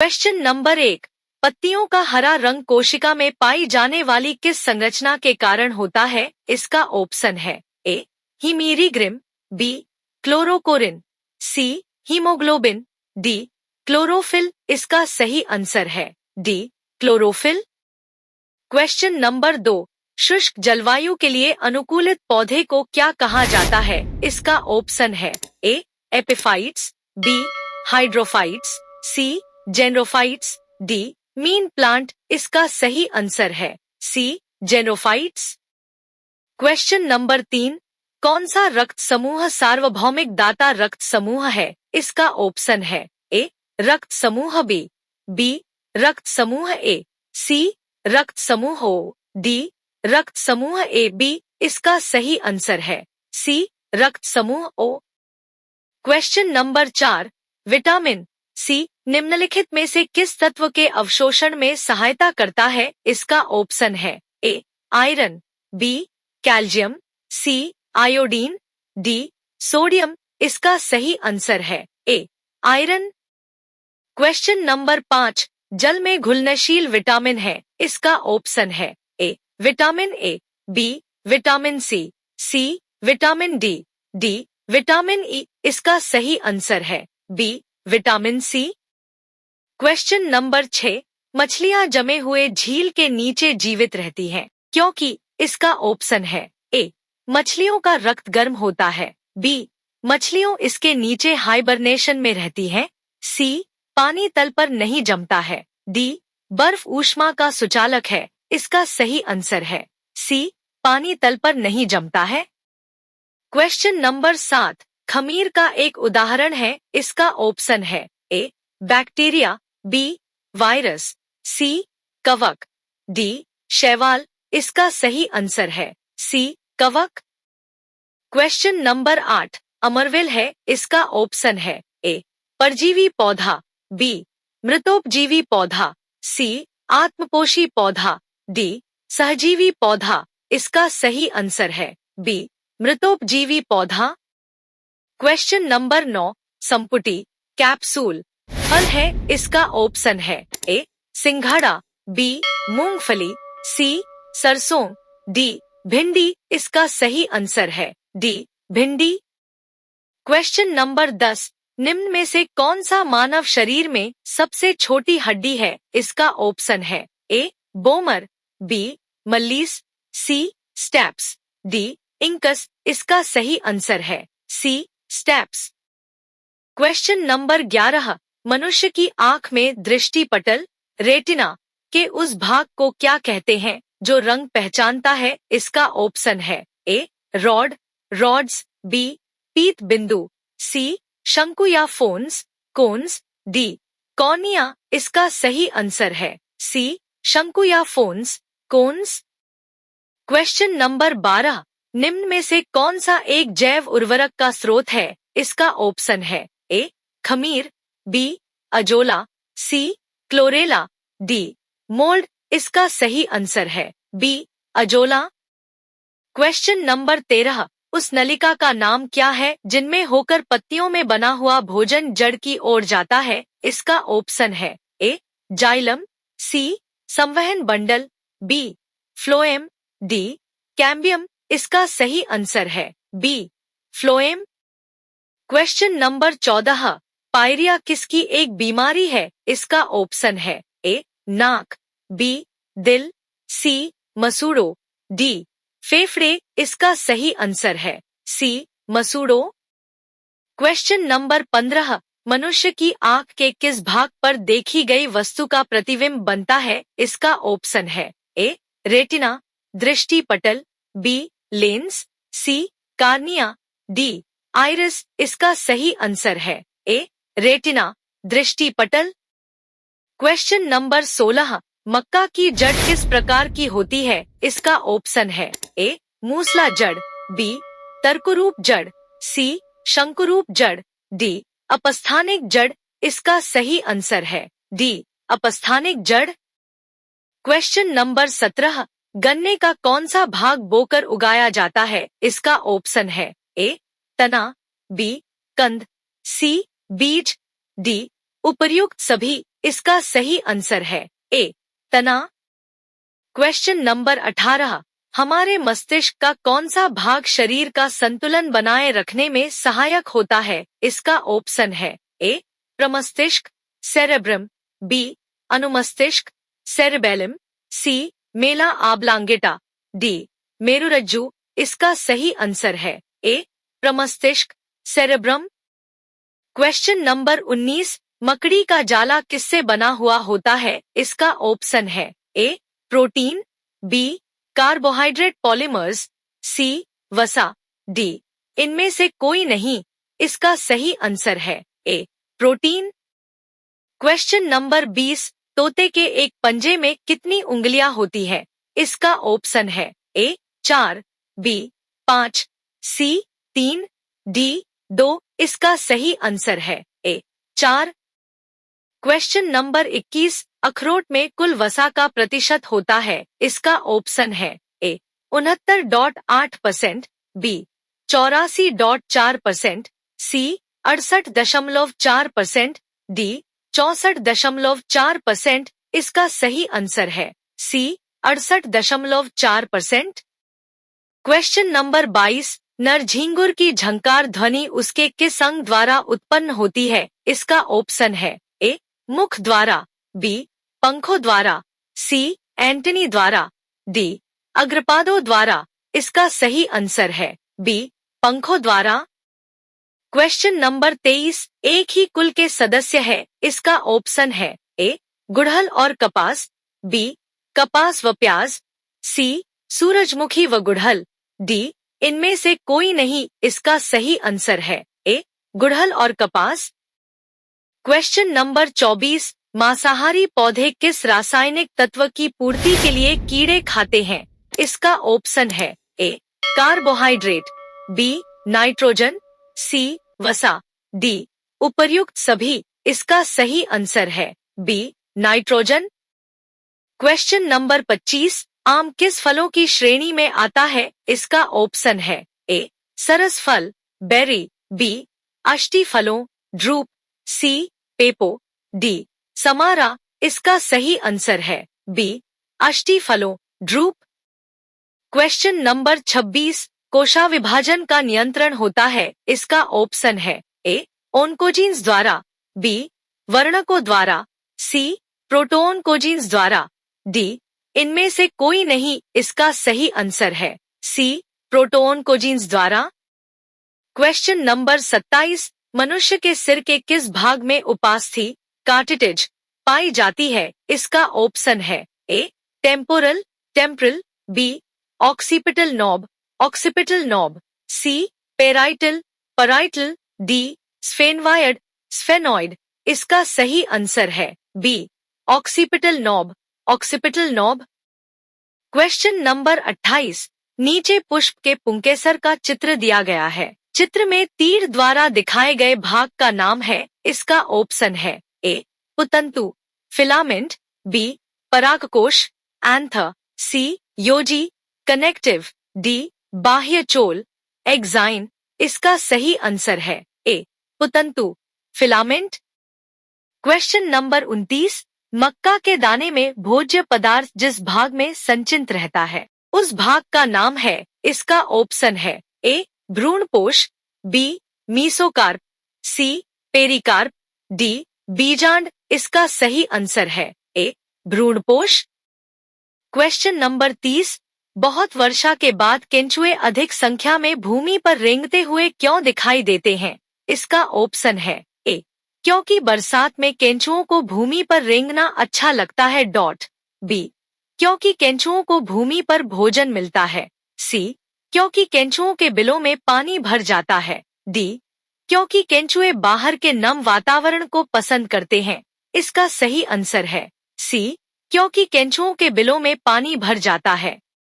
Question number 1, पत्तियों का हरा रंग कोशिका में पाई जाने वाली किस संरचना के कारण होता है? इसका ऑप्शन है ए हीमीरीग्रिम, बी क्लोरोकोरिन, सी हीमोग्लोबिन, डी क्लोरोफिल। इसका सही आंसर है डी क्लोरोफिल। क्वेश्चन नंबर 2, शुष्क जलवायु के लिए अनुकूलित पौधे को क्या कहा जाता है? इसका ऑप्शन है ए एपिफाइट्स, बी हाइड्रोफाइट्स, सी जेनरोफाइट्स, डी मीन प्लांट। इसका सही आंसर है सी जेनरोफाइट्स। क्वेश्चन नंबर 3, कौन सा रक्त समूह सार्वभौमिक दाता रक्त समूह है? इसका ऑप्शन है ए रक्त समूह बी, बी रक्त समूह ए, सी रक्त समूह ओ, डी रक्त समूह ए बी। इसका सही आंसर है सी रक्त समूह ओ। क्वेश्चन नंबर 4, विटामिन सी निम्नलिखित में से किस तत्व के अवशोषण में सहायता करता है? इसका ऑप्शन है ए आयरन, बी कैल्शियम, सी आयोडीन, डी सोडियम। इसका सही आंसर है ए आयरन। क्वेश्चन नंबर 5, जल में घुलनशील विटामिन है? इसका ऑप्शन है A vitamin A, B vitamin C vitamin D, D vitamin E. इसका सही आंसर है B vitamin C. Question number 6, मछलियां जमे हुए झील के नीचे जीवित रहती हैं क्योंकि? इसका ऑप्शन है ए मछलियों का रक्त गर्म होता है, बी मछलियों इसके नीचे हाइबरनेशन में रहती हैं, सी पानी तल पर नहीं जमता है, डी बर्फ ऊष्मा का सुचालक है। इसका सही आंसर है सी पानी तल पर नहीं जमता है। क्वेश्चन नंबर 7, खमीर का एक उदाहरण है? इसका ऑप्शन है ए बैक्टीरिया, बी वायरस, सी कवक, डी शैवाल। इसका सही आंसर है सी कवक। क्वेश्चन नंबर 8, अमरविल है? इसका ऑप्शन है ए परजीवी पौधा, बी मृतोपजीवी पौधा, सी आत्मपोषी पौधा, डी सहजीवी पौधा। इसका सही आंसर है बी मृतोपजीवी पौधा। क्वेश्चन नंबर 9, संपुटी कैप्सूल फल है? इसका ऑप्शन है ए सिंघाड़ा, बी मूंगफली, सी सरसों, डी भिंडी। इसका सही आंसर है डी भिंडी। क्वेश्चन नंबर 10, निम्न में से कौन सा मानव शरीर में सबसे छोटी हड्डी है? इसका ऑप्शन है ए बोमर, बी मल्लीस, सी स्टेप्स, डी इंकस। इसका सही आंसर है सी स्टेप्स। क्वेश्चन नंबर 11, मनुष्य की आंख में दृष्टिपटल रेटिना के उस भाग को क्या कहते हैं जो रंग पहचानता है? इसका ऑप्शन है ए रॉड रॉड्स, बी पीत बिंदु, सी शंकु या फोन्स कोन्स, डी कॉर्निया। इसका सही आंसर है सी शंकु या फोन्स कोन्स। क्वेश्चन नंबर 12, निम्न में से कौन सा एक जैव उर्वरक का स्रोत है? इसका ऑप्शन है ए खमीर, बी अजोला, सी क्लोरेला, डी मोल्ड। इसका सही आंसर है बी अजोला। क्वेश्चन नंबर 13, उस नलिका का नाम क्या है जिनमें होकर पत्तियों में बना हुआ भोजन जड़ की ओर जाता है? इसका ऑप्शन है ए जाइलम, सी संवहन bundle, B phloem, D cambium. इसका सही आंसर है बी फ्लोएम। क्वेश्चन नंबर 14, पायरिया किसकी एक बीमारी है? इसका ऑप्शन है ए नाक, बी दिल, सी मसूड़ों, डी फेफड़े। इसका सही आंसर है सी मसूड़ों। क्वेश्चन नंबर 15, मनुष्य की आंख के किस भाग पर देखी गई वस्तु का प्रतिबिंब बनता है? इसका ऑप्शन है ए रेटिना, दृष्टिपटल, बी लेंस, सी कार्निया, डी आइरिस। इसका सही आंसर है ए रेटिना, दृष्टिपटल। क्वेश्चन नंबर 16, मक्का की जड़ किस प्रकार की होती है? इसका ऑप्शन है ए मूसला जड़, बी तर्करूप जड़, सी शंकुरूप जड़, डी अपस्थानिक जड़। इसका सही आंसर है डी अपस्थानिक जड़। क्वेश्चन नंबर 17, गन्ने का कौन सा भाग बोकर उगाया जाता है? इसका ऑप्शन है ए तना, बी कंद, सी बीज, डी उपर्युक्त सभी। इसका सही आंसर है ए तना। क्वेश्चन नंबर 18, हमारे मस्तिष्क का कौन सा भाग शरीर का संतुलन बनाए रखने में सहायक होता है? इसका ऑप्शन है ए प्रमस्तिष्क सेरेब्रम, बी अनुमस्तिष्क सेरेबेलम, सी मेला आब्लांगेटा, डी मेरुरज्जु। इसका सही आंसर है ए प्रमस्तिष्क सेरेब्रम। क्वेश्चन नंबर 19, मकड़ी का जाला किससे बना हुआ होता है? इसका ऑप्शन है ए प्रोटीन, बी कार्बोहाइड्रेट पॉलीमर्स, सी वसा, डी इनमें से कोई नहीं। इसका सही आंसर है ए प्रोटीन। क्वेश्चन नंबर 20, तोते के एक पंजे में कितनी उंगलियां होती है? इसका ऑप्शन है ए 4, बी 5, सी 3, डी 2। इसका सही आंसर है ए 4। क्वेश्चन नंबर 21, अखरोट में कुल वसा का प्रतिशत होता है? इसका ऑप्शन है ए 69.8%, बी 84.4%, सी 68.4%, डी 64.4%। इसका सही आंसर है सी 68.4%। क्वेश्चन नंबर 22, नर झींगुर की झंकार ध्वनि उसके किस अंग द्वारा उत्पन्न होती है? इसका ऑप्शन है ए मुख द्वारा, बी पंखों द्वारा, सी एंटनी द्वारा, डी अग्रपादों द्वारा। इसका सही आंसर है बी पंखों द्वारा। क्वेश्चन नंबर 23, एक ही कुल के सदस्य है? इसका ऑप्शन है ए गुड़हल और कपास, बी कपास व प्याज, सी सूरजमुखी व गुड़हल, डी इनमें से कोई नहीं। इसका सही आंसर है ए गुड़हल और कपास। क्वेश्चन नंबर 24, मांसाहारी पौधे किस रासायनिक तत्व की पूर्ति के लिए कीड़े खाते हैं? इसका ऑप्शन है ए कार्बोहाइड्रेट, बी नाइट्रोजन, सी वसा, डी उपर्युक्त सभी। इसका सही आंसर है बी नाइट्रोजन। क्वेश्चन नंबर 25, आम किस फलों की श्रेणी में आता है? इसका ऑप्शन है ए सरस फल, बेरी, बी अष्टी फलों, ड्रूप, सी पेपो, डी समारा। इसका सही आंसर है बी अष्टी फलों, ड्रूप। क्वेश्चन नंबर 26, कोशा विभाजन का नियंत्रण होता है? इसका ऑप्शन है ए ओन्कोजीन्स द्वारा, बी वर्णकों द्वारा, सी प्रोटोओन्कोजीन्स द्वारा, डी इनमें से कोई नहीं। इसका सही आंसर है सी प्रोटोओन्कोजीन्स द्वारा। क्वेश्चन नंबर 27, मनुष्य के सिर के किस भाग में उपास्थि कार्टिलेज पाई जाती है? इसका ऑप्शन है A temporal, temporal, B occipital knob, occipital knob, C parietal, parietal, D sphenoid, sphenoid. इसका सही आंसर है B occipital knob, occipital knob. Question number 28, नीचे पुष्प के पुंकेसर का चित्र दिया गया है। चित्र में तीर द्वारा दिखाए गए भाग का नाम है। इसका ऑप्शन है ए पुतंतु, फिलामेंट, बी परागकोश, एंथर, सी योजी, कनेक्टिव, डी बाह्य चोल, एक्साइन। इसका सही आंसर है ए पुतंतु, फिलामेंट। क्वेश्चन नंबर 29, मक्का के दाने में भोज्य पदार्थ जिस भाग में संचित रहता है उस भाग का नाम है? इसका ऑप्शन है ए भ्रूणपोष, बी मीसोकार्प, सी पेरिकार्प, डी बीजांड। इसका सही आंसर है ए भ्रूणपोष। क्वेश्चन नंबर 30, बहुत वर्षा के बाद केंचुए अधिक संख्या में भूमि पर रेंगते हुए क्यों दिखाई देते हैं? इसका ऑप्शन है ए क्योंकि बरसात में केंचुओं को भूमि पर रेंगना अच्छा लगता है, बी क्योंकि केंचुओं को भूमि पर भोजन मिलता है, सी क्योंकि केंचुओं के बिलों में पानी भर जाता है, डी क्योंकि केंचुए बाहर के नम वातावरण को पसंद करते हैं। इसका सही आंसर है सी क्योंकि केंचुओं के बिलों में पानी भर जाता है।